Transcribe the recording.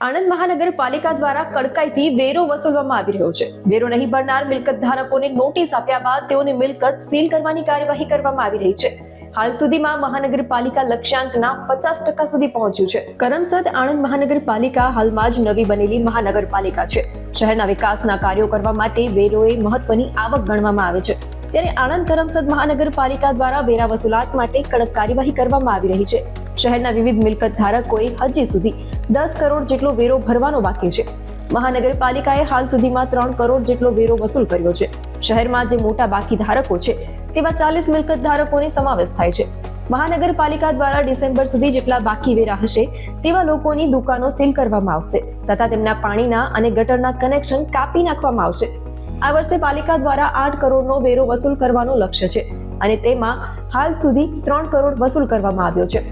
આણંદ મહાનગરપાલિકા દ્વારા કડકાઈથી વેરો વસૂલવામાં આવી રહ્યો છે. વેરો નહીં ભરનાર મિલકત ધારકોને નોટિસ આપ્યા બાદ તેઓની મિલકત સીલ કરવાની કાર્યવાહી કરવામાં આવી રહી છે. હાલ સુધીમાં મહાનગરપાલિકા લક્ષ્યાંકના 50% સુધી પહોંચ્યું છે. કરમસદ આણંદ મહાનગરપાલિકા હાલમાં જ નવી બનેલી મહાનગરપાલિકા છે. શહેરના વિકાસના કાર્યો કરવા માટે વેરોએ મહત્વની આવક ગણવામાં આવે છે. ત્યારે આણંદ કરમસદ મહાનગરપાલિકા દ્વારા વેરા વસૂલાત માટે કડક કાર્યવાહી કરવામાં આવી રહી છે. શહેરના વિવિધ મિલકત ધારકોએ હજી સુધી 10 કરોડ જેટલો વેરો ભરવાનો બાકી છે. મહાનગરપાલિકાએ હાલ સુધીમાં 3 કરોડ જેટલો વેરો વસૂલ કર્યો છે. શહેરમાં જે મોટા બાકી ધારકો છે તેવા 40 મિલકત ધારકોને સમાવેશ થાય છે. મહાનગરપાલિકા દ્વારા ડિસેમ્બર સુધી જેટલા બાકી વેરા હશે તેવા લોકોની દુકાનો સીલ કરવામાં આવશે તથા તેમના પાણીના અને ગટરના કનેક્શન કાપી નાખવામાં આવશે. આ વર્ષે પાલિકા દ્વારા 8 કરોડનો વેરો વસૂલ કરવાનું લક્ષ્ય છે અને તેમાં હાલ સુધી 3 કરોડ વસૂલ કરવામાં આવ્યો છે.